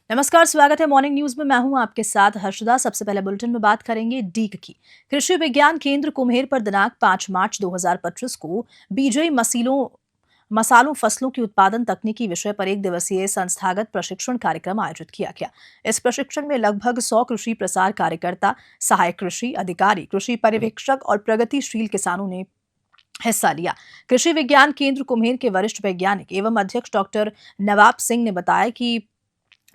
नमस्कार, स्वागत है मॉर्निंग न्यूज में। मैं हूं आपके साथ हर्षदा। सबसे पहले बुलेटिन में बात करेंगे डीक की। कृषि विज्ञान केंद्र कुम्हेर पर दिनांक 5 मार्च 2025 को बीजई मसालों फसलों की उत्पादन तकनीकी विषय पर 1 दिवसीय संस्थागत प्रशिक्षण कार्यक्रम आयोजित किया गया। इस प्रशिक्षण में लगभग 100 कृषि प्रसार कार्यकर्ता, सहायक कृषि अधिकारी, कृषि पर्यवेक्षक और प्रगतिशील किसानों ने हिस्सा लिया। कृषि विज्ञान केंद्र कुम्हेर के वरिष्ठ वैज्ञानिक एवं अध्यक्ष डॉक्टर नवाब सिंह ने बताया कि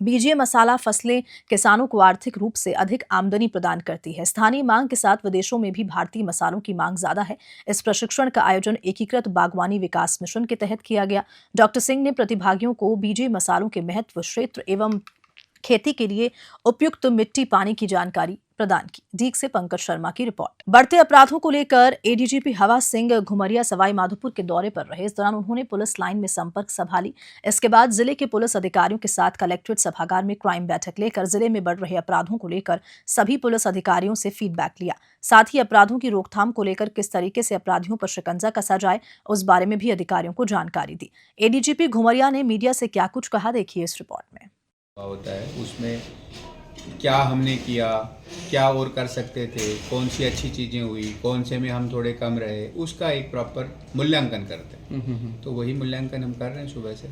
बीजीय मसाला फसलें किसानों को आर्थिक रूप से अधिक आमदनी प्रदान करती है। स्थानीय मांग के साथ विदेशों में भी भारतीय मसालों की मांग ज्यादा है। इस प्रशिक्षण का आयोजन एकीकृत बागवानी विकास मिशन के तहत किया गया। डॉक्टर सिंह ने प्रतिभागियों को बीजीय मसालों के महत्व, क्षेत्र एवं खेती के लिए उपयुक्त मिट्टी, पानी की जानकारी प्रदान की। डीक से पंकज शर्मा की रिपोर्ट। बढ़ते अपराधों को लेकर एडीजीपी हवा सिंह घुमरिया सवाई माधोपुर के दौरे पर रहे। इस दौरान उन्होंने पुलिस लाइन में संपर्क सभा ली। इसके बाद जिले के पुलिस अधिकारियों के साथ कलेक्ट्रेट सभागार में क्राइम बैठक लेकर जिले में बढ़ रहे अपराधों को लेकर सभी पुलिस अधिकारियों से फीडबैक लिया। साथ ही अपराधों की रोकथाम को लेकर किस तरीके से अपराधियों पर शिकंजा कसा जाए, उस बारे में भी अधिकारियों को जानकारी दी। एडीजीपी घुमरिया ने मीडिया से क्या कुछ कहा, देखिए इस रिपोर्ट में। होता है उसमें क्या हमने किया, क्या और कर सकते थे, कौन सी अच्छी चीज़ें हुई, कौन से में हम थोड़े कम रहे, उसका एक प्रॉपर मूल्यांकन करते हैं। तो वही मूल्यांकन हम कर रहे हैं सुबह से।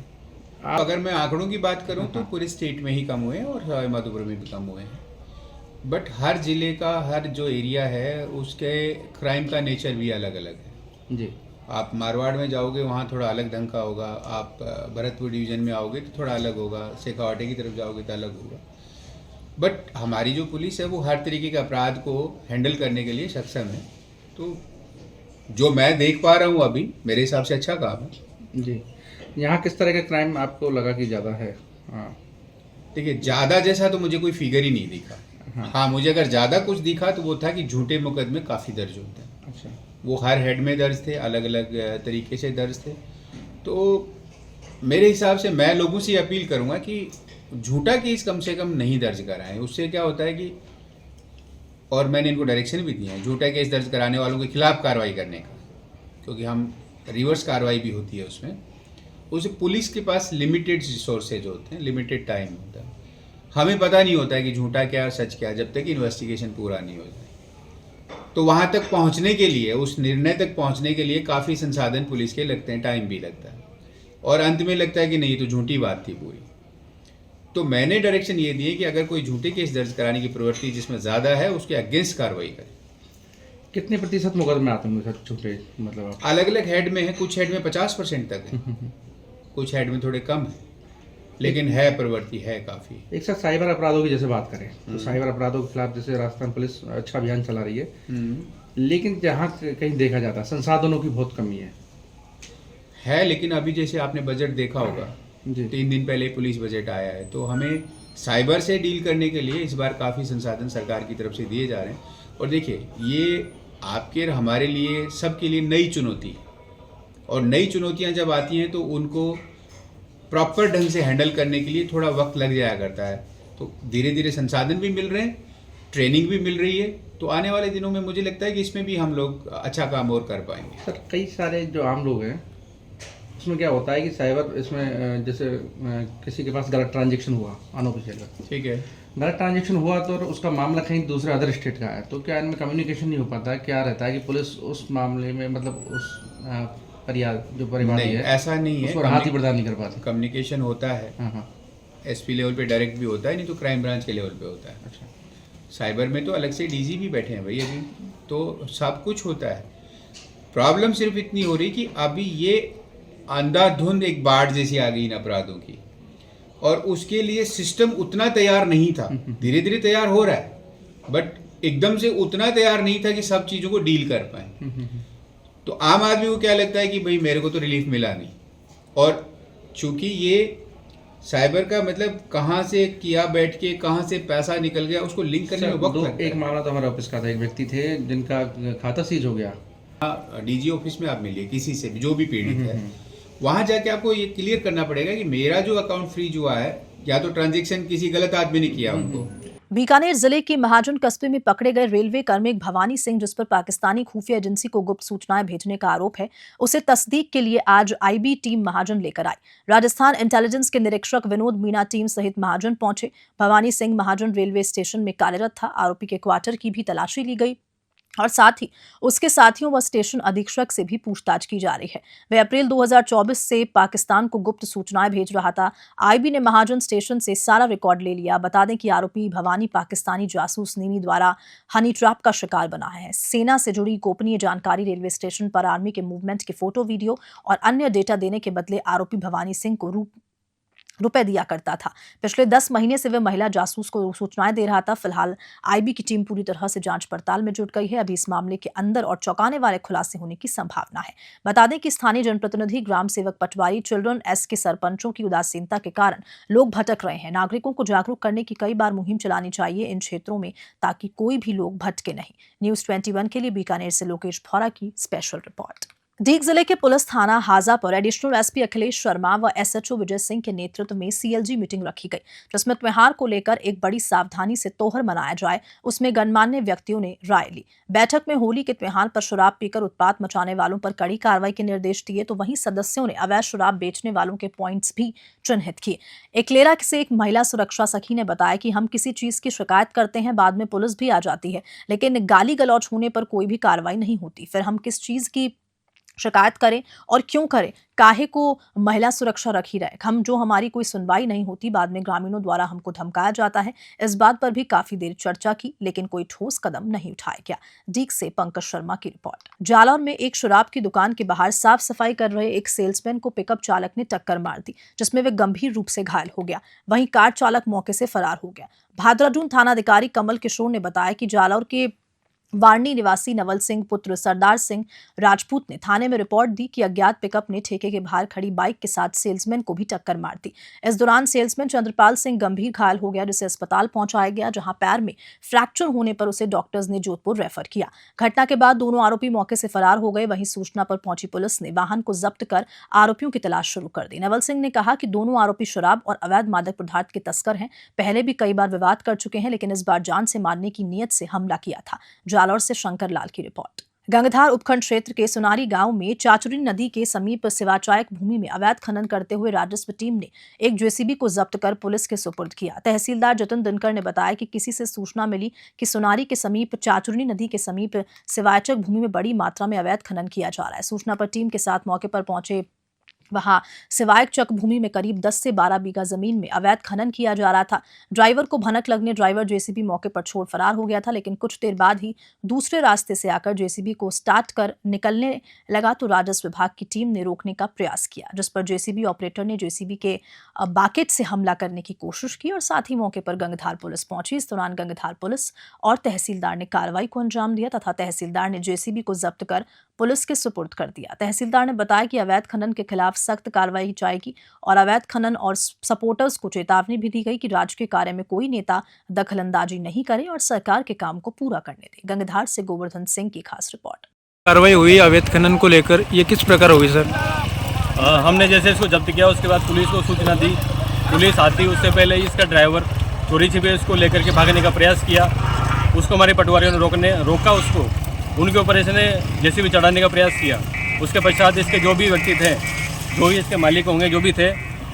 अगर मैं आंकड़ों की बात करूं तो पूरे स्टेट में ही कम हुए हैं और सवाई माधोपुर में भी कम हुए हैं। बट हर जिले का, हर जो एरिया है उसके क्राइम का नेचर भी अलग अलग है जी। आप मारवाड़ में जाओगे वहाँ थोड़ा अलग ढंग का होगा, आप भरतपुर डिवीज़न में आओगे तो थोड़ा अलग होगा, शेखावाटी की तरफ जाओगे तो अलग होगा। बट हमारी जो पुलिस है वो हर तरीके के अपराध को हैंडल करने के लिए सक्षम है। तो जो मैं देख पा रहा हूँ अभी मेरे हिसाब से अच्छा काम है जी। यहाँ किस तरह का क्राइम आपको लगा कि ज़्यादा है? हाँ, देखिए ज़्यादा जैसा तो मुझे कोई फिगर ही नहीं दिखा। हाँ, मुझे अगर ज़्यादा कुछ दिखा तो वो था कि झूठे मुकदमे काफ़ी दर्ज होते हैं। अच्छा, वो हर हेड में दर्ज थे, अलग अलग तरीके से दर्ज थे। तो मेरे हिसाब से मैं लोगों से अपील करूंगा कि झूठा केस कम से कम नहीं दर्ज कराएं। उससे क्या होता है कि, और मैंने इनको डायरेक्शन भी दिए हैं, झूठा केस दर्ज कराने वालों के खिलाफ कार्रवाई करने का, क्योंकि हम रिवर्स कार्रवाई भी होती है उसमें। उसे पुलिस के पास लिमिटेड रिसोर्सेज होते हैं, लिमिटेड टाइम होता है। हमें पता नहीं होता है कि झूठा क्या सच क्या जब तक इन्वेस्टिगेशन पूरा नहीं हो जाए। तो वहाँ तक पहुँचने के लिए, उस निर्णय तक पहुँचने के लिए काफ़ी संसाधन पुलिस के लगते हैं, टाइम भी लगता है, और अंत में लगता है कि नहीं तो झूठी बात थी पूरी। तो मैंने डायरेक्शन ये दिए कि अगर कोई झूठे केस दर्ज कराने की प्रवृत्ति जिसमें ज़्यादा है उसके अगेंस्ट कार्रवाई करें। कितने प्रतिशत मुकदमे आते हैं सर झूठे? मतलब अलग अलग हेड में है, कुछ हेड में 50% तक है, कुछ हेड में थोड़े कम है, लेकिन है प्रवृत्ति है काफ़ी। एक साथ साइबर अपराधों की जैसे बात करें तो साइबर अपराधों के खिलाफ जैसे राजस्थान पुलिस अच्छा अभियान चला रही है, लेकिन जहाँ कहीं देखा जाता है संसाधनों की बहुत कमी है। लेकिन अभी जैसे आपने बजट देखा होगा, 3 दिन पहले पुलिस बजट आया है, तो हमें साइबर से डील करने के लिए इस बार काफ़ी संसाधन सरकार की तरफ से दिए जा रहे हैं। और देखिए, ये आपके और हमारे लिए, सबके लिए नई चुनौती है, और नई चुनौतियां जब आती हैं तो उनको प्रॉपर ढंग से हैंडल करने के लिए थोड़ा वक्त लग जाया करता है। तो धीरे धीरे संसाधन भी मिल रहे हैं, ट्रेनिंग भी मिल रही है, तो आने वाले दिनों में मुझे लगता है कि इसमें भी हम लोग अच्छा काम और कर पाएंगे। सर, कई सारे जो आम लोग हैं उसमें क्या होता है कि साइबर, इसमें जैसे किसी के पास गलत ट्रांजेक्शन हुआ अनऑफिशियल, ठीक है, गलत ट्रांजेक्शन हुआ तो उसका मामला कहीं दूसरे अदर स्टेट का है, तो क्या इनमें कम्युनिकेशन नहीं हो पाता? क्या रहता है कि पुलिस उस मामले में, मतलब उस जो परिवादी है, ऐसा नहीं है, उसको राहत ही प्रदान नहीं कर पाती। कम्युनिकेशन होता है, एसपी लेवल पे डायरेक्ट भी होता है, नहीं तो क्राइम ब्रांच के लेवल पे होता है। अच्छा, साइबर में तो अलग से डीजी भी बैठे हैं भाई अभी, तो सब कुछ होता है। प्रॉब्लम सिर्फ इतनी हो रही कि अभी ये अंधाधुंध एक बाढ़ जैसी आ गई इन अपराधों की, और उसके लिए सिस्टम उतना तैयार नहीं था। धीरे धीरे तैयार हो रहा है, बट एकदम से उतना तैयार नहीं था कि सब चीज़ों को डील कर पाए। तो आम आदमी को क्या लगता है कि भाई मेरे को तो रिलीफ मिला नहीं, और चूंकि ये साइबर का मतलब कहाँ से किया बैठ के, कहाँ से पैसा निकल गया, उसको लिंक करने में वक्त लगता है। एक मामला तो हमारे ऑफिस का था, एक व्यक्ति थे जिनका खाता सीज हो गया। डीजी ऑफिस में आप मिलिए किसी से भी, जो भी पीड़ित है, वहाँ जाके आपको ये क्लियर करना पड़ेगा कि मेरा जो अकाउंट फ्रीज हुआ है, या तो ट्रांजेक्शन किसी गलत आदमी ने किया उनको। बीकानेर जिले के महाजन कस्बे में पकड़े गए रेलवे कार्मिक भवानी सिंह, जिस पर पाकिस्तानी खुफिया एजेंसी को गुप्त सूचनाएं भेजने का आरोप है, उसे तस्दीक के लिए आज आईबी टीम महाजन लेकर आई। राजस्थान इंटेलिजेंस के निरीक्षक विनोद मीना टीम सहित महाजन पहुंचे। भवानी सिंह महाजन रेलवे स्टेशन में कार्यरत था। आरोपी के क्वार्टर की भी तलाशी ली गई और साथ ही उसके साथियों व स्टेशन अधीक्षक से भी पूछताछ की जा रही है। वह अप्रैल 2024 से पाकिस्तान को गुप्त सूचनाएं भेज रहा था। आईबी ने महाजन स्टेशन से सारा रिकॉर्ड ले लिया। बता दें कि आरोपी भवानी पाकिस्तानी जासूस नीमी द्वारा हनी ट्रैप का शिकार बना है। सेना से जुड़ी गोपनीय जानकारी, रेलवे स्टेशन पर आर्मी के मूवमेंट के फोटो, वीडियो और अन्य डेटा देने के बदले आरोपी भवानी सिंह को रुपए दिया करता था। पिछले 10 महीने से वह महिला जासूस को सूचनाएं दे रहा था। फिलहाल आईबी की टीम पूरी तरह से जांच पड़ताल में जुट गई है। अभी इस मामले के अंदर और चौंकाने वाले खुलासे होने की संभावना है। बता दें कि स्थानीय जनप्रतिनिधि, ग्राम सेवक, पटवारी, चिल्ड्रन एस के सरपंचों की उदासीनता के कारण लोग भटक रहे हैं। नागरिकों को जागरूक करने की कई बार मुहिम चलानी चाहिए इन क्षेत्रों में, ताकि कोई भी लोग भटके नहीं। न्यूज़ 21 के लिए बीकानेर से लोकेश भौरा की स्पेशल रिपोर्ट। डीग जिले के पुलिस थाना हाजा पर एडिशनल एसपी अखिलेश शर्मा व एसएचओ विजय सिंह के नेतृत्व में सीएलजी मीटिंग रखी गई, जिसमें त्योहार को लेकर एक बड़ी सावधानी से त्योहार मनाया जाए, उसमें गणमान्य व्यक्तियों ने राय ली। बैठक में होली के त्योहार पर शराब पीकर उत्पात मचाने वालों पर कड़ी कार्रवाई के निर्देश दिए, तो वहीं सदस्यों ने अवैध शराब बेचने वालों के पॉइंट्स भी चिन्हित किए। एकलेरा से एक महिला सुरक्षा सखी ने बताया कि हम किसी चीज की शिकायत करते हैं, बाद में पुलिस भी आ जाती है, लेकिन गाली गलौज होने पर कोई भी कार्रवाई नहीं होती। फिर हम किस चीज की शिकायत करें और क्यों करें, काहे को महिला सुरक्षा रखी रहे। हमारी कोई सुनवाई नहीं होती, बाद में ग्रामीणों द्वारा हमको धमकाया जाता है। इस बात पर भी काफी देर चर्चा की, लेकिन कोई ठोस कदम नहीं उठाया गया। डीग से पंकज शर्मा की रिपोर्ट। जालौर में एक शराब की दुकान के बाहर साफ सफाई कर रहे एक सेल्समैन को पिकअप चालक ने टक्कर मार दी, जिसमें वे गंभीर रूप से घायल हो गया। वहीं कार चालक मौके से फरार हो गया। भादराडून थानाधिकारी कमल किशोर ने बताया कि जालौर के वारनी निवासी नवल सिंह पुत्र सरदार सिंह राजपूत ने थाने में रिपोर्ट दी कि अज्ञात पिकअप ने ठेके के बाहर खड़ी बाइक के साथ सेल्समैन को भी टक्कर मार दी। इस दौरान सेल्समैन चंद्रपाल सिंह गंभीर घायल हो गया, जिसे अस्पताल पहुंचाया गया, जहां पैर में फ्रैक्चर होने पर उसे डॉक्टर्स ने जोधपुर रेफर किया। घटना के बाद दोनों आरोपी मौके से फरार हो गए। वहीं सूचना पर पहुंची पुलिस ने वाहन को जब्त कर आरोपियों की तलाश शुरू कर दी। नवल सिंह ने कहा कि दोनों आरोपी शराब और अवैध मादक पदार्थ के तस्कर हैं। पहले भी कई बार विवाद कर चुके हैं, लेकिन इस बार जान से मारने की नीयत से हमला किया था। जालौर से शंकर की रिपोर्ट। गंगधार उपखंड क्षेत्र के सोनारी गांव में चाचुरी नदी के समीप शिवाचायक भूमि में अवैध खनन करते हुए राजस्व टीम ने एक जेसीबी को जब्त कर पुलिस के सुपुर्द किया। तहसीलदार जतिन दिनकर ने बताया कि किसी से सूचना मिली कि सोनारी के समीप चाचुरी नदी के समीप शिवाचायक भूमि में बड़ी मात्रा में अवैध खनन किया जा रहा है। सूचना पर टीम के साथ मौके पर पहुंचे। वहां शिवायक चक भूमि में करीब 10 से 12 बीघा जमीन में अवैध खनन किया जा रहा था। ड्राइवर को भनक लगने ड्राइवर जेसीबी मौके पर छोड़ फरार हो गया था, लेकिन कुछ देर बाद ही दूसरे रास्ते से आकर जेसीबी को स्टार्ट कर निकलने लगा, तो राजस्व विभाग की टीम ने रोकने का प्रयास किया, जिस पर जेसीबी ऑपरेटर ने जेसीबी के बाकेट से हमला करने की कोशिश की और साथ ही मौके पर गंगधार पुलिस पहुंची। इस दौरान गंगधार पुलिस और तहसीलदार ने कार्रवाई को अंजाम दिया तथा तहसीलदार ने जेसीबी को जब्त कर पुलिस के सुपुर्द कर दिया। तहसीलदार ने बताया कि अवैध खनन के खिलाफ सख्त कार्रवाई की जाएगी और अवैध खनन और सपोर्टर्स को चेतावनी भी दी गई कि राजकीय कार्य में कोई नेता दखलंदाजी नहीं करे और सरकार के काम को पूरा करने दे। गंगधार से गोवर्धन सिंह की खास रिपोर्ट। कार्रवाई हुई अवैध खनन को लेकर, ये किस प्रकार हुई सर? हमने जैसे इसको जब्त किया, उसके बाद पुलिस को सूचना दी। पुलिस आती, उससे पहले ही इसका ड्राइवर चोरी छिपे उसको लेकर के भागने का प्रयास किया। उसको हमारे पटवारियों ने रोका उसको, उनके ऊपर इसने जेसीबी चढ़ाने का प्रयास किया। उसके पश्चात इसके जो भी व्यक्ति थे, जो भी इसके मालिक होंगे, जो भी थे,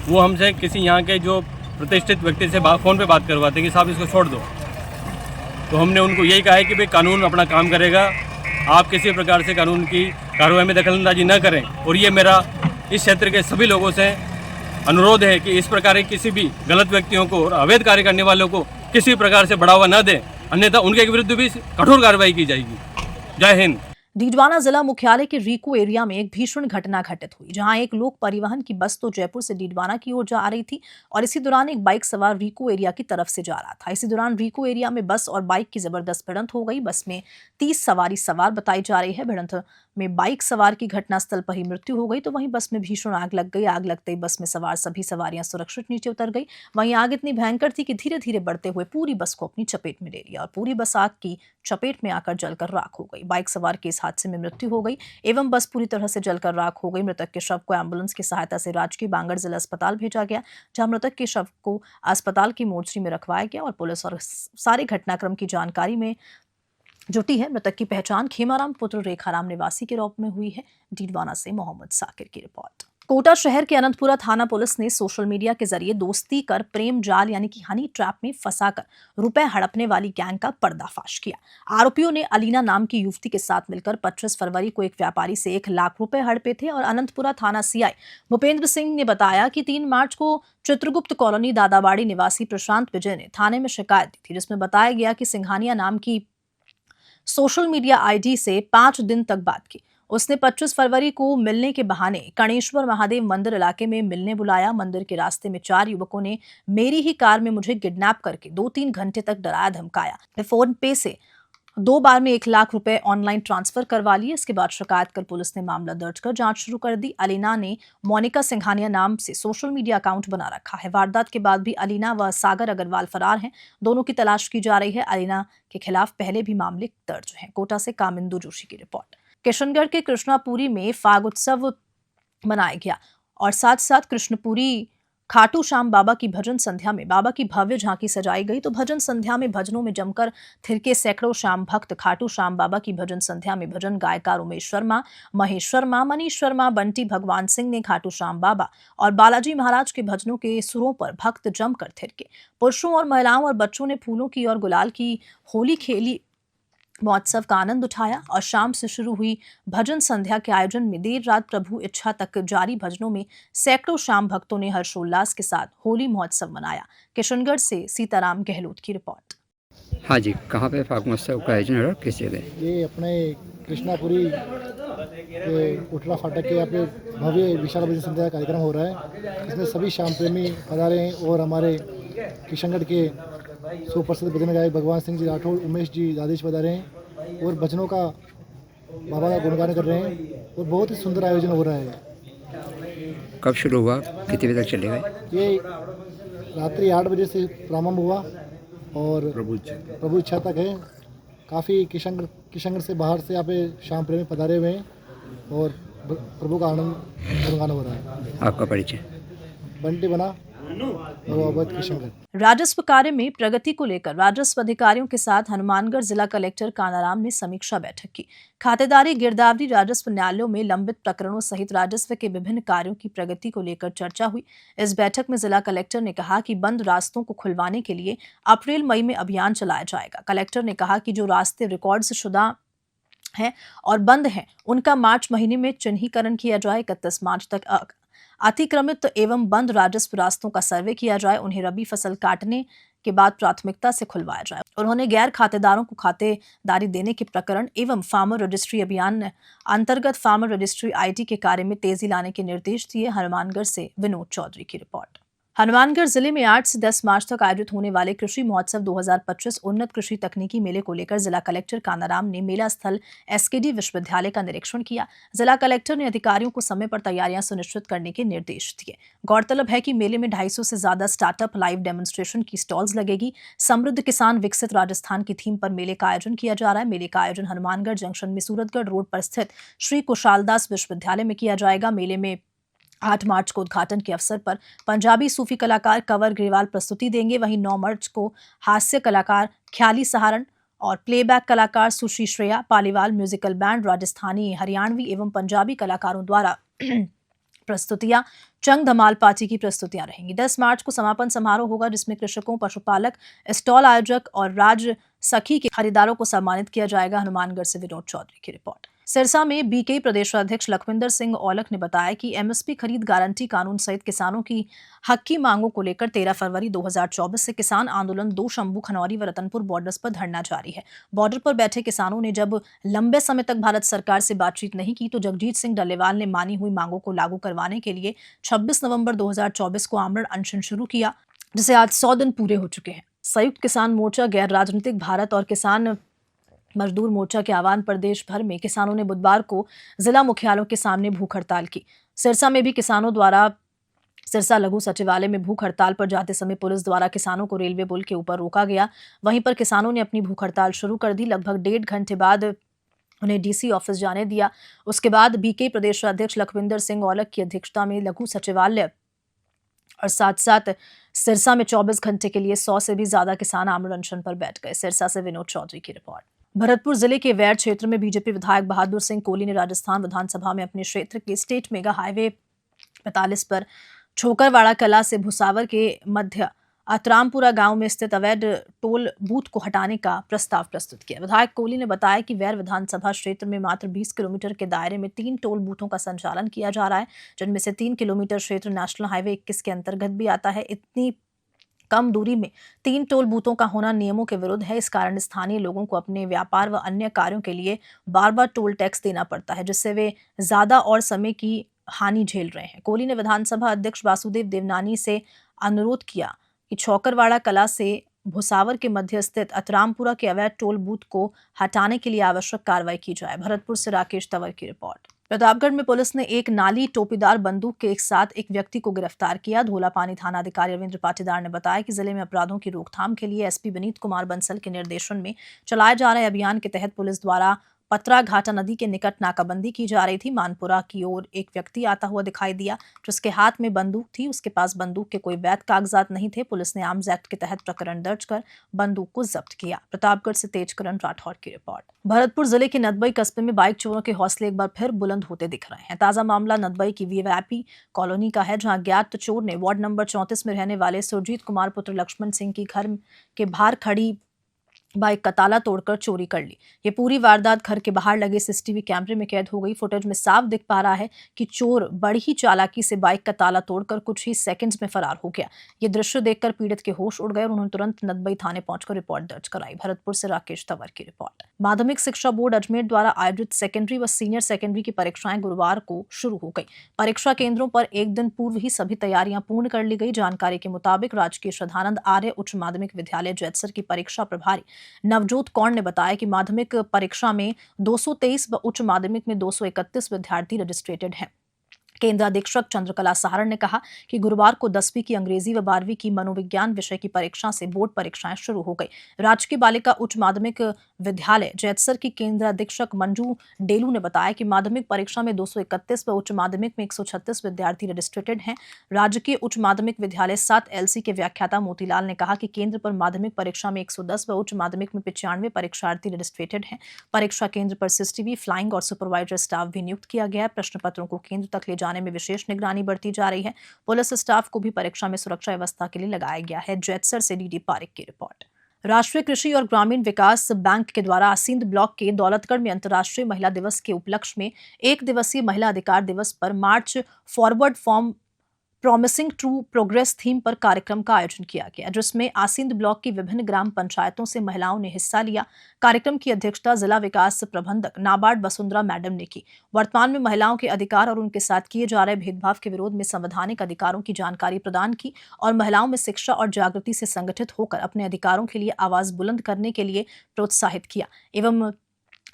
वो हमसे किसी यहाँ के जो प्रतिष्ठित व्यक्ति से फ़ोन पे बात करवाते कि साहब इसको छोड़ दो। तो हमने उनको यही कहा है कि भाई कानून अपना काम करेगा, आप किसी प्रकार से कानून की कार्रवाई में दखलंदाजी न करें। और ये मेरा इस क्षेत्र के सभी लोगों से अनुरोध है कि इस प्रकार के किसी भी गलत व्यक्तियों को और अवैध कार्य करने वालों को किसी प्रकार से बढ़ावा न दें, अन्यथा उनके विरुद्ध भी कठोर कार्रवाई की जाएगी। जय हिंद। डीडवाना जिला मुख्यालय के रीको एरिया में एक भीषण घटना घटित हुई, जहां एक लोक परिवहन की बस तो जयपुर से डीडवाना की ओर जा रही थी और इसी दौरान एक बाइक सवार रीको एरिया की तरफ से जा रहा था। इसी दौरान रीको एरिया में बस और बाइक की जबरदस्त भिड़ंत हो गई। बस में 30 सवारी सवार बताई जा रही है। भिड़ंत में बाइक सवार की घटनास्थल पर ही मृत्यु हो गई, तो वहीं बस में भीषण आग लग गई। आग लगते ही बस में सवार सभी सवारियां सुरक्षित नीचे उतर गई। वहीं आग इतनी भयंकर थी कि धीरे धीरे बढ़ते हुए पूरी बस को अपनी चपेट में ले लिया और पूरी बस आग की चपेट में आकर जलकर राख हो गई। बाइक सवार की इस हादसे में मृत्यु हो गई एवं बस पूरी तरह से जलकर राख हो गई। मृतक के शव को एम्बुलेंस की सहायता से राजकीय बांगड़ जिला अस्पताल भेजा गया, जहां मृतक के शव को अस्पताल की मोर्चरी में रखवाया गया और पुलिस और सारे घटनाक्रम की जानकारी में जुटी है। मृतक की पहचान खेमाराम पुत्र रेखाराम निवासी के रूप में हुई है। डीडवाना से मोहम्मद साकिर की रिपोर्ट। कोटा शहर के अनंतपुरा थाना पुलिस ने सोशल मीडिया के जरिए दोस्ती कर प्रेम जाल यानी कि हनी ट्रैप में फंसाकर रुपए हड़पने वाली गैंग का पर्दाफाश किया। आरोपियों ने अलीना नाम की युवती के साथ मिलकर 25 फरवरी को एक व्यापारी से 1 लाख रुपए हड़पे थे और अनंतपुरा थाना सीआई भूपेंद्र सिंह ने बताया कि 3 मार्च को चित्रगुप्त कॉलोनी दादाबाड़ी निवासी प्रशांत विजय ने थाने में शिकायत दी थी, जिसमें बताया गया कि सिंघानिया नाम की सोशल मीडिया आईडी से 5 दिन तक बात की। उसने 25 फरवरी को मिलने के बहाने कणेश्वर महादेव मंदिर इलाके में मिलने बुलाया। मंदिर के रास्ते में 4 युवकों ने मेरी ही कार में मुझे किडनैप करके 2-3 घंटे तक डराया धमकाया। फोन पे से 2 बार में 1 लाख रुपए ऑनलाइन ट्रांसफर करवा लिए। इसके बाद शिकायत कर पुलिस ने मामला दर्ज कर जांच शुरू कर दी। अलीना ने मोनिका सिंघानिया नाम से सोशल मीडिया अकाउंट बना रखा है। वारदात के बाद भी अलीना व सागर अग्रवाल फरार हैं। दोनों की तलाश की जा रही है। अलीना के खिलाफ पहले भी मामले दर्ज हैं। कोटा से कामिंदु जोशी की रिपोर्ट। किशनगढ़ के कृष्णापुरी में फाग उत्सव मनाया गया और साथ साथ कृष्णपुरी खाटू श्याम बाबा की भजन संध्या में बाबा की भव्य झांकी सजाई गई। तो भजन संध्या में भजनों में जमकर थिरके सैकड़ों श्याम भक्त। खाटू श्याम बाबा की भजन संध्या में भजन गायकार उमेश शर्मा, महेश शर्मा, मनीष शर्मा, बंटी भगवान सिंह ने खाटू श्याम बाबा और बालाजी महाराज के भजनों के सुरों पर भक्त जमकर थिरके। पुरुषों और महिलाओं और बच्चों ने फूलों की और गुलाल की होली खेली, महोत्सव का आनंद उठाया और शाम से शुरू हुई भजन संध्या के आयोजन में देर रात प्रभु इच्छा तक जारी भजनों में सैकड़ों शाम भक्तों ने हर्षोल्लास के साथ होली महोत्सव मनाया। किशनगढ़ से सीताराम गहलोत की रिपोर्ट। हाँ जी, कहाँ पे फाग महोत्सव का आयोजन हो रहा है, किस जगह? ये अपने कृष्णापुरी के उठला फाटक के यहाँ पे भव्य विशाल भजन संध्या का कार्यक्रम हो रहा है। इसमें सभी श्याम प्रेमी पधारे हैं और हमारे किशनगढ़ के सुप्रसिद्ध भजन गायक भगवान सिंह जी राठौड़, उमेश जी दादेश पधारे हैं और भजनों का बाबा का गुणगान कर रहे हैं और बहुत ही सुंदर आयोजन हो रहा है। कब शुरू हुआ, कितने बजे तक चलेगा? ये रात्रि 8 बजे से प्रारंभ हुआ और प्रभु इच्छा तक है। काफ़ी किशनगढ़ से बाहर से यहाँ पे श्याम प्रेमी पधारे हुए हैं और प्रभु का आनंद गुणगान हो रहा है। आपका परिचय? बंटी बना राजस्व कार्य में प्रगति को लेकर राजस्व अधिकारियों के साथ हनुमानगढ़ जिला कलेक्टर कानाराम ने समीक्षा बैठक की। खातेदारी, गिरदावरी, राजस्व न्यायालयों में लंबित प्रकरणों सहित राजस्व के विभिन्न कार्यों की प्रगति को लेकर चर्चा हुई। इस बैठक में जिला कलेक्टर ने कहा कि बंद रास्तों को खुलवाने के लिए अप्रैल-मई में अभियान चलाया जाएगा। कलेक्टर ने कहा कि जो रास्ते रिकॉर्ड शुदा हैं और बंद हैं, उनका मार्च महीने में चिन्हीकरण किया जाए। 31 मार्च तक अतिक्रमित एवं बंद राजस्व रास्तों का सर्वे किया जाए। उन्हें रबी फसल काटने के बाद प्राथमिकता से खुलवाया जाए। उन्होंने गैर खातेदारों को खातेदारी देने के प्रकरण एवं फार्मर रजिस्ट्री अभियान अंतर्गत फार्मर रजिस्ट्री आईडी के कार्य में तेजी लाने के निर्देश दिए। हनुमानगढ़ से विनोद चौधरी की रिपोर्ट। हनुमानगढ़ जिले में 8 से 10 मार्च तक आयोजित होने वाले कृषि महोत्सव 2025 उन्नत कृषि तकनीकी मेले को लेकर जिला कलेक्टर कानाराम ने मेला स्थल एसकेडी विश्वविद्यालय का निरीक्षण किया। जिला कलेक्टर ने अधिकारियों को समय पर तैयारियां सुनिश्चित करने के निर्देश दिए। गौरतलब है कि मेले में 250 से ज्यादा स्टार्टअप लाइव डेमोन्स्ट्रेशन की स्टॉल्स लगेगी। समृद्ध किसान विकसित राजस्थान की थीम पर मेले का आयोजन किया जा रहा है। मेले का आयोजन हनुमानगढ़ जंक्शन में सूरतगढ़ रोड पर स्थित श्री कुशालदास विश्वविद्यालय में किया जाएगा। मेले में 8 मार्च को उद्घाटन के अवसर पर पंजाबी सूफी कलाकार कंवर ग्रेवाल प्रस्तुति देंगे। वहीं 9 मार्च को हास्य कलाकार ख्याली सहारण और प्लेबैक कलाकार सुश्री श्रेया पालीवाल, म्यूजिकल बैंड, राजस्थानी, हरियाणवी एवं पंजाबी कलाकारों द्वारा प्रस्तुतियां, चंग धमाल पार्टी की प्रस्तुतियां रहेंगी। 10 मार्च को समापन समारोह होगा, जिसमें कृषकों, पशुपालक, स्टॉल आयोजक और राज सखी के खरीदारों को सम्मानित किया जाएगा। हनुमानगढ़ से विनोद चौधरी की रिपोर्ट। सिरसा में बीके प्रदेशाध्यक्ष लखविंदर सिंह औलख ने बताया कि एमएसपी खरीद गारंटी कानून सहित किसानों की हक की मांगों को लेकर 13 फरवरी 2024 से किसान आंदोलन 2 शंभू, खनौरी व रतनपुर बॉर्डर्स पर धरना जारी है। बॉर्डर पर बैठे किसानों ने जब लंबे समय तक भारत सरकार से बातचीत नहीं की, तो जगजीत सिंह डल्लेवाल ने मानी हुई मांगों को लागू करवाने के लिए 26 नवंबर 2024 को आमरण अनशन शुरू किया, जिसे आज 100 दिन पूरे हो चुके हैं। संयुक्त किसान मोर्चा, गैर राजनीतिक भारत और किसान मजदूर मोर्चा के आह्वान पर देश भर में किसानों ने बुधवार को जिला मुख्यालयों के सामने भूख हड़ताल की। सिरसा में भी किसानों द्वारा सिरसा लघु सचिवालय में भूख हड़ताल पर जाते समय पुलिस द्वारा किसानों को रेलवे पुल के ऊपर रोका गया। वहीं पर किसानों ने अपनी भूख हड़ताल शुरू कर दी। लगभग 1.5 घंटे बाद उन्हें डीसी ऑफिस जाने दिया। उसके बाद बीके प्रदेश अध्यक्ष लखविंदर सिंह औलख की अध्यक्षता में लघु सचिवालय और साथ साथ सिरसा में 24 घंटे के लिए 100 से भी ज्यादा किसान आमरण अनशन पर बैठ गए। सिरसा से विनोद चौधरी की रिपोर्ट। भरतपुर जिले के वैर क्षेत्र में बीजेपी विधायक बहादुर सिंह कोहली ने राजस्थान विधानसभा में अपने क्षेत्र के स्टेट मेगा हाईवे 45 पर छोकरवाड़ा कला से भुसावर के मध्य अतरामपुरा गांव में स्थित अवैध टोल बूथ को हटाने का प्रस्ताव प्रस्तुत किया। विधायक कोहली ने बताया कि वैर विधानसभा क्षेत्र में मात्र 20 किलोमीटर के दायरे में 3 टोल बूथों का संचालन किया जा रहा है, जिनमें से 3 किलोमीटर क्षेत्र नेशनल हाईवे 21 के अंतर्गत भी आता है। इतनी कम दूरी में 3 टोल बूथों का होना नियमों के विरुद्ध है। इस कारण स्थानीय लोगों को अपने व्यापार व अन्य कार्यों के लिए बार बार टोल टैक्स देना पड़ता है, जिससे वे ज्यादा और समय की हानि झेल रहे हैं। कोहली ने विधानसभा अध्यक्ष वासुदेव देवनानी से अनुरोध किया कि छोकरवाड़ा कला से भुसावर के मध्य स्थित अतरामपुरा के अवैध टोल बूथ को हटाने के लिए आवश्यक कार्रवाई की जाए। भरतपुर से राकेश तंवर की रिपोर्ट। प्रतापगढ़ में पुलिस ने एक नाली टोपीदार बंदूक के साथ एक व्यक्ति को गिरफ्तार किया। धोलापानी थाना अधिकारी रविंद्र पाटीदार ने बताया कि जिले में अपराधों की रोकथाम के लिए एसपी विनीत कुमार बंसल के निर्देशन में चलाए जा रहे अभियान के तहत पुलिस द्वारा पतरा घाटा नदी के निकट नाकाबंदी की जा रही थी। मानपुरा की ओर एक व्यक्ति आता हुआ दिखाई दिया, जिसके हाथ में बंदूक थी। उसके पास बंदूक के कोई वैध कागजात नहीं थे। पुलिस ने आर्म्स एक्ट के तहत प्रकरण दर्ज कर बंदूक को जब्त किया। प्रतापगढ़ से तेजकरण राठौर की रिपोर्ट। भरतपुर जिले के नदबई कस्बे में बाइक चोरों के हौसले एक बार फिर बुलंद होते दिख रहे हैं। ताजा मामला नदबई की वीआईपी कॉलोनी का है, जहां ज्ञात चोर ने वार्ड नंबर 34 में रहने वाले सुरजीत कुमार पुत्र लक्ष्मण सिंह की घर के बाहर खड़ी बाइक का ताला तोड़कर चोरी कर ली। ये पूरी वारदात घर के बाहर लगे सीसीटीवी कैमरे में कैद हो गई। फुटेज में साफ दिख पा रहा है कि चोर बड़ी ही चालाकी से बाइक का ताला तोड़कर कुछ ही सेकंड्स में फरार हो गया। ये दृश्य देखकर पीड़ित के होश उड़ गए और उन्होंने तुरंत नदबई थाने पहुंचकर रिपोर्ट दर्ज कराई। भरतपुर से राकेश तंवर की रिपोर्ट। माध्यमिक शिक्षा बोर्ड अजमेर द्वारा आयोजित सेकेंडरी व सीनियर सेकेंडरी की परीक्षाएं गुरुवार को शुरू हो गई। परीक्षा केंद्रों पर एक दिन पूर्व ही सभी तैयारियां पूर्ण कर ली गई। जानकारी के मुताबिक राजकीय श्रद्धानंद आर्य उच्च माध्यमिक विद्यालय जैतसर की परीक्षा प्रभारी नवजोत कौर ने बताया कि माध्यमिक परीक्षा में 223 व उच्च माध्यमिक में 231 विद्यार्थी रजिस्ट्रेटेड हैं। केंद्राधीक्षक चंद्रकला सहारण ने कहा कि गुरुवार को 10वीं की अंग्रेजी व 12वीं की मनोविज्ञान विषय की परीक्षा से बोर्ड परीक्षाएं शुरू हो गई। राजकीय बालिका उच्च माध्यमिक विद्यालय जैतसर की केंद्राधीक्षक मंजू डेलू ने बताया कि माध्यमिक परीक्षा में 231 व उच्च माध्यमिक में 136 विद्यार्थी रजिस्ट्रेटेड हैं। राजकीय उच्च माध्यमिक विद्यालय 7 LC के व्याख्याता मोतीलाल ने कहा कि केंद्र पर माध्यमिक परीक्षा में 110 व उच्च माध्यमिक में 95 परीक्षार्थी रजिस्ट्रेटेड हैं। परीक्षा केंद्र पर सीसीटीवी, फ्लाइंग और सुपरवाइजर स्टाफ भी नियुक्त किया गया है। प्रश्न पत्रों को केंद्र तक ले जाने में विशेष निगरानी बढ़ती जा रही है। पुलिस स्टाफ को भी परीक्षा में सुरक्षा व्यवस्था के लिए लगाया गया है। जैतसर से डीडी पारिक की रिपोर्ट। राष्ट्रीय कृषि और ग्रामीण विकास बैंक के द्वारा आसींद ब्लॉक के दौलतगढ़ में अंतर्राष्ट्रीय महिला दिवस के उपलक्ष्य में 1 दिवसीय महिला अधिकार दिवस पर march forward form promising true progress theme पर कार्यक्रम का आयोजन किया गया, जिसमें आसींद ब्लॉक की विभिन्न ग्राम पंचायतों से महिलाओं ने हिस्सा लिया। कार्यक्रम की अध्यक्षता जिला विकास प्रबंधक नाबार्ड वसुंधरा मैडम ने की। वर्तमान में महिलाओं के अधिकार और उनके साथ किए जा रहे भेदभाव के विरोध में संवैधानिक अधिकारों की जानकारी प्रदान की और महिलाओं में शिक्षा और जागृति से संगठित होकर अपने अधिकारों के लिए आवाज बुलंद करने के लिए प्रोत्साहित किया। एवं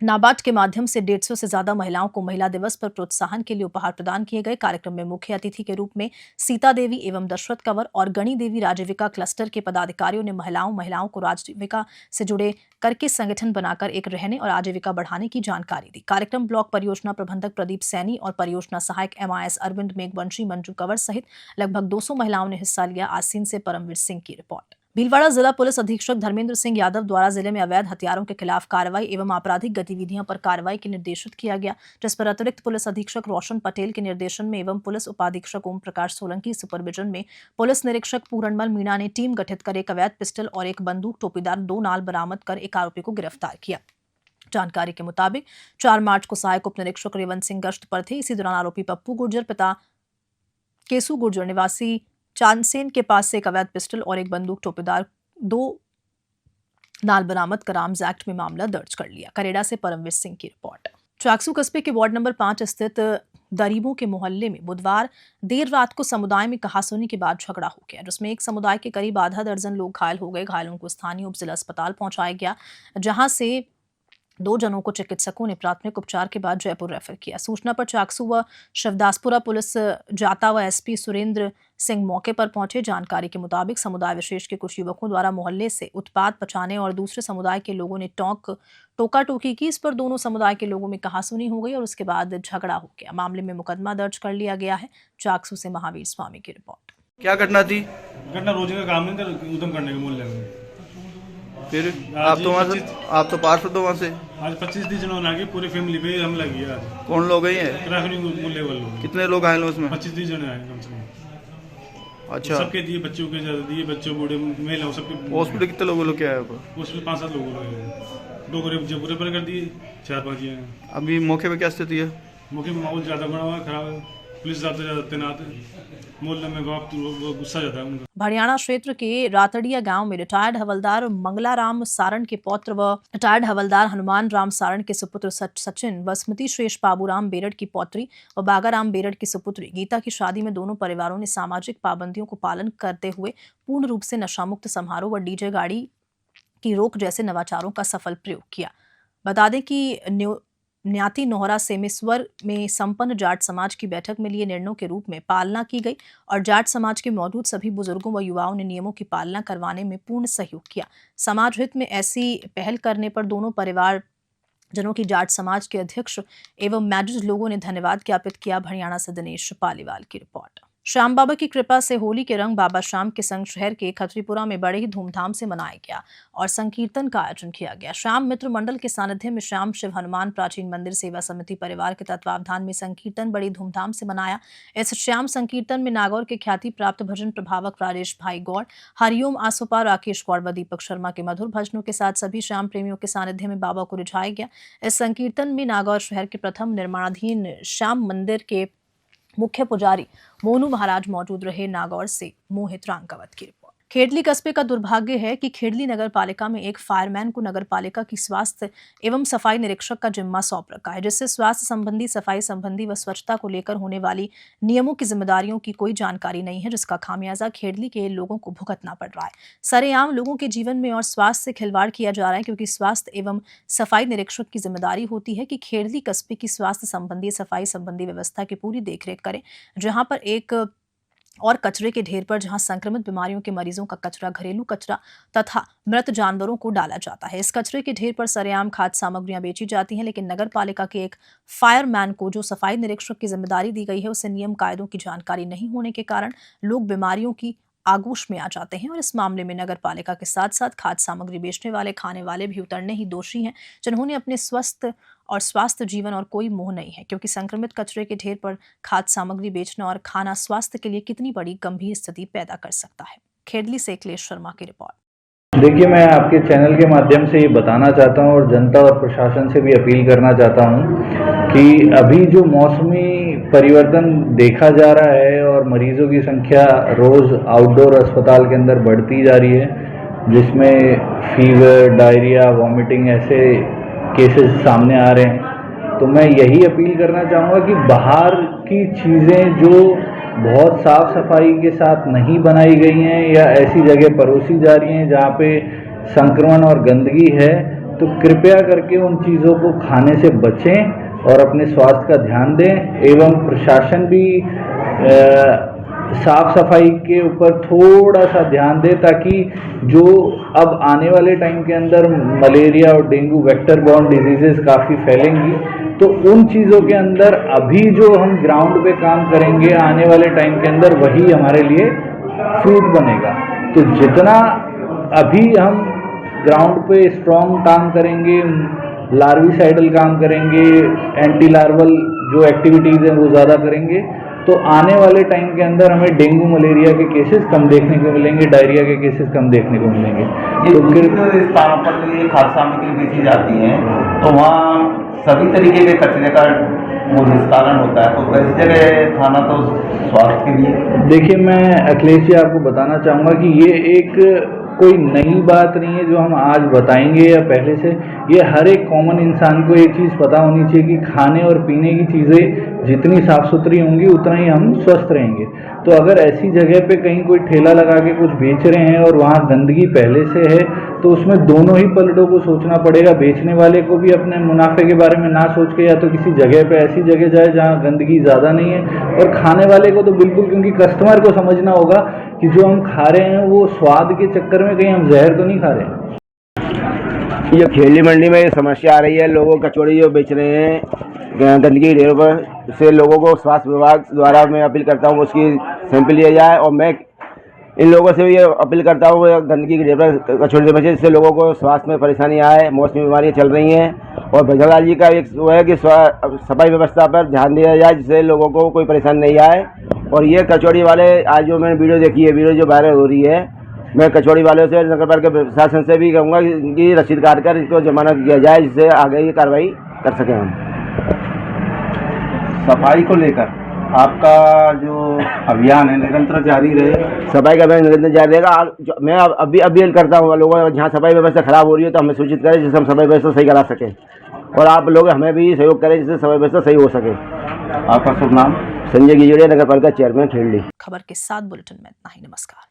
नाबार्ड के माध्यम से 150 से ज्यादा महिलाओं को महिला दिवस पर प्रोत्साहन के लिए उपहार प्रदान किए गए। कार्यक्रम में मुख्य अतिथि के रूप में सीता देवी एवं दशरथ कंवर और गणी देवी राजीविका क्लस्टर के पदाधिकारियों ने महिलाओं को राजीविका से जुड़े करके संगठन बनाकर एक रहने और आजीविका बढ़ाने की जानकारी दी। कार्यक्रम ब्लॉक परियोजना प्रबंधक प्रदीप सैनी और परियोजना सहायक MIS अरविंद मेघवंशी मंजू कंवर सहित लगभग 200 महिलाओं ने हिस्सा लिया। आसीन से परमवीर सिंह की रिपोर्ट। भीलवाड़ा जिला पुलिस अधीक्षक धर्मेंद्र सिंह यादव द्वारा जिले में अवैध हथियारों के खिलाफ कार्रवाई एवं आपराधिक गतिविधियों पर कार्रवाई के निर्देशित किया गया, जिस पर अतिरिक्त पुलिस अधीक्षक रोशन पटेल के निर्देशन में एवं पुलिस उपाधीक्षक ओम प्रकाश सोलंकी सुपरविजन में पुलिस निरीक्षक पूरणमल मीणा ने टीम गठित कर एक अवैध पिस्टल और एक बंदूक टोपीदार 2 नाल बरामद कर एक आरोपी को गिरफ्तार किया। जानकारी के मुताबिक 4 मार्च को सहायक उप निरीक्षक रेवंत सिंह गश्त पर थे। इसी दौरान आरोपी पप्पू गुर्जर पिता केसू गुर्जर निवासी चांदसेन के पास से एक अवैध पिस्टल और एक बंदूक टोपीदार 2 नाल बरामद कर आर्म्स एक्ट में मामला दर्ज कर लिया। करेड़ा से परमवीर सिंह की रिपोर्ट। चाकसू कस्बे के वार्ड नंबर 5 स्थित दरीबों के मोहल्ले में बुधवार देर रात को समुदाय में कहासुनी के बाद झगड़ा हो गया, जिसमें एक समुदाय के करीब आधा दर्जन लोग घायल हो गए। घायलों को स्थानीय उप जिला अस्पताल पहुंचाया गया, जहां से 2 जनों को चिकित्सकों ने प्राथमिक उपचार के बाद जयपुर रेफर किया। सूचना पर चाकसू व शिवदासपुरा पुलिस जाता व एसपी सुरेंद्र सिंह मौके पर पहुंचे। जानकारी के मुताबिक समुदाय विशेष के कुछ युवकों द्वारा मोहल्ले से उत्पात मचाने और दूसरे समुदाय के लोगों ने टोका टोकी की। इस पर दोनों समुदाय के लोगों में कहासुनी हो गई और उसके बाद झगड़ा हो गया। मामले में मुकदमा दर्ज कर लिया गया है। चाकसू से महावीर स्वामी की रिपोर्ट। क्या घटना थी? घटना रोज का काम नहीं था, उद्यम करने के मोहल्ले में। फिर आप तो वहाँ से, आप तो पास हो वहाँ से। आज 25 जनों ने आके पूरी फैमिली पे हमला किया। आज कौन लोग हैं? राखनी मोहल्ले वाले लोग। कितने लोग आए उसमें? 25 जने आए कम से कम। अच्छा। सबके दिए, बच्चों के ज्यादा दिए, बच्चों बूढ़े महिलाओं सबके। हॉस्पिटल कितने लोगों के आए? हॉस्पिटल 5-7 लोग आए। 2 को रेफर कर दिए, 4-5 ये हैं। अभी मौके पे क्या स्थिति है? मौके में माहौल ज्यादा बना हुआ है, खराब है। पुलिस ज्यादा तैनात है मोहल्ले में। गुस्सा जाता है उनका। भड़ियाणा क्षेत्र के रातड़िया गांव में रिटायर्ड हवलदार मंगलाराम सारण के पौत्र व रिटायर्ड हवलदार हनुमान राम सारण के सुपुत्र सचिन व स्मृति श्रेष्ठ बाबूराम बेरड़ की पौत्री व बागाराम बेरड़ की सुपुत्री गीता की शादी में दोनों परिवारों ने सामाजिक पाबंदियों को पालन करते हुए पूर्ण रूप से नशामुक्त समारोह व डीजे गाड़ी की रोक जैसे नवाचारों का सफल प्रयोग किया। बता दें कि न्याती नोहरा सेमेश्वर में संपन्न जाट समाज की बैठक में लिए निर्णयों के रूप में पालना की गई और जाट समाज के मौजूद सभी बुजुर्गों व युवाओं ने नियमों की पालना करवाने में पूर्ण सहयोग किया। समाज हित में ऐसी पहल करने पर दोनों परिवार जनों की जाट समाज के अध्यक्ष एवं मैनेजर लोगों ने धन्यवाद ज्ञापित किया। भड़ियाणा से दिनेश पालीवाल की रिपोर्ट। श्याम बाबा की कृपा से होली के रंग बाबा श्याम के संग शहर के खत्रीपुरा में बड़े ही धूमधाम से मनाया गया और संकीर्तन का आयोजन किया गया। श्याम मित्र मंडल के सानिध्य में श्याम शिव हनुमान प्राचीन मंदिर सेवा समिति परिवार के तत्वावधान में संकीर्तन बड़ी धूमधाम से मनाया। इस श्याम संकीर्तन में नागौर के ख्याति प्राप्त भजन प्रभावक राजेश भाई गौड़, हरिओम आसोपा राकेश गौड़ व दीपक शर्मा के मधुर भजनों के साथ सभी श्याम प्रेमियों के सानिध्य में बाबा को रिझाया गया। इस संकीर्तन में नागौर शहर के प्रथम निर्माणाधीन श्याम मंदिर के मुख्य पुजारी मोनू महाराज मौजूद रहे। नागौर से मोहित रांगावत की रिपोर्ट। खेड़ली कस्बे का दुर्भाग्य है कि खेड़ली नगर पालिका में एक फायरमैन को नगर पालिका की स्वास्थ्य एवं सफाई निरीक्षक का जिम्मा सौंप रखा है, जिससे स्वास्थ्य संबंधी, सफाई संबंधी व स्वच्छता को लेकर होने वाली नियमों की जिम्मेदारियों की कोई जानकारी नहीं है, जिसका खामियाजा खेड़ली के लोगों को भुगतना पड़ रहा है। सरेआम लोगों के जीवन में और स्वास्थ्य से खिलवाड़ किया जा रहा है, क्योंकि स्वास्थ्य एवं सफाई निरीक्षक की जिम्मेदारी होती है कि खेड़ली कस्बे की स्वास्थ्य संबंधी, सफाई संबंधी व्यवस्था की पूरी देखरेख करें। जहां पर एक और कचरे के ढेर पर जहां संक्रमित बीमारियों के मरीजों का कचरा, घरेलू कचरा तथा मृत जानवरों को डाला जाता है। इस कचरे के ढेर पर सरेआम खाद्य सामग्रियां बेची जाती हैं, लेकिन नगर पालिका के एक फायरमैन को जो सफाई निरीक्षक की जिम्मेदारी दी गई है, उसे नियम कायदों की जानकारी नहीं होने के कारण लोग बीमारियों की आगोश में आ जाते हैं। और इस मामले में नगर पालिका के साथ साथ खाद्य सामग्री बेचने वाले, खाने वाले भी उतरने ही दोषी हैं, जिन्होंने अपने स्वस्थ और स्वास्थ्य जीवन और कोई मोह नहीं है, क्योंकि संक्रमित कचरे के ढेर पर खाद्य सामग्री बेचना और खाना स्वास्थ्य के लिए कितनी बड़ी गंभीर स्थिति पैदा कर सकता है। खेड़ली से अखिलेश शर्मा की रिपोर्ट। देखिए, मैं आपके चैनल के माध्यम से ये बताना चाहता हूँ और जनता और प्रशासन से भी अपील करना चाहता हूँ कि अभी जो मौसमी परिवर्तन देखा जा रहा है और मरीजों की संख्या रोज़ आउटडोर अस्पताल के अंदर बढ़ती जा रही है, जिसमें फीवर, डायरिया, वॉमिटिंग ऐसे केसेस सामने आ रहे हैं, तो मैं यही अपील करना चाहूँगा कि बाहर की चीज़ें जो बहुत साफ़ सफाई के साथ नहीं बनाई गई हैं या ऐसी जगह परोसी जा रही हैं जहाँ पे संक्रमण और गंदगी है, तो कृपया करके उन चीज़ों को खाने से बचें और अपने स्वास्थ्य का ध्यान दें। एवं प्रशासन भी साफ़ सफाई के ऊपर थोड़ा सा ध्यान दे, ताकि जो अब आने वाले टाइम के अंदर मलेरिया और डेंगू वेक्टर बॉर्न डिजीजेस काफ़ी फैलेंगी, तो उन चीज़ों के अंदर अभी जो हम ग्राउंड पे काम करेंगे आने वाले टाइम के अंदर, वही हमारे लिए फ्रूट बनेगा। तो जितना अभी हम ग्राउंड पे स्ट्रॉन्ग काम करेंगे, लार्विसाइडल काम करेंगे, एंटी लार्वल जो एक्टिविटीज़ हैं वो ज़्यादा करेंगे, तो आने वाले टाइम के अंदर हमें डेंगू मलेरिया के केसेस कम देखने को मिलेंगे, डायरिया के केसेस कम देखने को मिलेंगे। तो फिर स्थानों पर जो ये खाद्य सामग्री बेची जाती हैं, तो वहाँ सभी तरीके के कचरे का वो निस्तारण होता है, तो वैसी जगह खाना तो स्वास्थ्य के लिए। देखिए, मैं अखिलेश जी आपको बताना चाहूँगा कि ये एक कोई नई बात नहीं है जो हम आज बताएंगे या पहले से। ये हर एक कॉमन इंसान को ये चीज़ पता होनी चाहिए कि खाने और पीने की चीज़ें जितनी साफ़ सुथरी होंगी उतना ही हम स्वस्थ रहेंगे। तो अगर ऐसी जगह पे कहीं कोई ठेला लगा के कुछ बेच रहे हैं और वहाँ गंदगी पहले से है तो उसमें दोनों ही पलटों को सोचना पड़ेगा। बेचने वाले को भी अपने मुनाफे के बारे में ना सोच के या तो किसी जगह पे ऐसी जगह जाए जहाँ गंदगी ज़्यादा नहीं है, और खाने वाले को तो बिल्कुल, क्योंकि कस्टमर को समझना होगा कि जो हम खा रहे हैं वो स्वाद के चक्कर में कहीं हम जहर तो नहीं खा रहे हैं। ये खेली मंडी में ये समस्या आ रही है, लोगों कचौड़ी जो बेच रहे हैं गंदगी ढेरों पर, से लोगों को स्वास्थ्य विभाग द्वारा मैं अपील करता हूँ उसकी सैंपल लिया जाए। और मैं इन लोगों से भी ये अपील करता हूँ गंदगी की ढेर पर कचौड़ी बचे, जिससे लोगों को स्वास्थ्य में परेशानी आए। मौसमी बीमारियाँ चल रही हैं और भजनलाल जी का एक वो है कि सफाई व्यवस्था पर ध्यान दिया जाए जिससे लोगों को कोई परेशानी नहीं आए। और ये कचौड़ी वाले आज जो मैंने वीडियो देखी है, वीडियो जो वायरल हो रही है, मैं कचौड़ी वालों से नगर पालिका प्रशासन से भी कहूँगा कि रसीद काट कर इसको जमानत किया जाए जिससे आगे ये कार्रवाई कर सकें हम। सफाई को लेकर आपका जो अभियान है निरंतर जारी रहे। सफाई का अभियान निरंतर जारी रहेगा। मैं अभी अपील करता हूँ लोगों को, जहाँ सफाई व्यवस्था खराब हो रही है तो हमें सूचित करें जिससे हम सफाई व्यवस्था सही करा सकें, और आप लोग हमें भी सहयोग करें जिससे सफाई व्यवस्था सही हो सके। आपका शुभ नाम? संजय गिजड़िया, नगर पालिका चेयरमैन खेड़ी। खबर के साथ बुलेटिन में इतना ही। नमस्कार।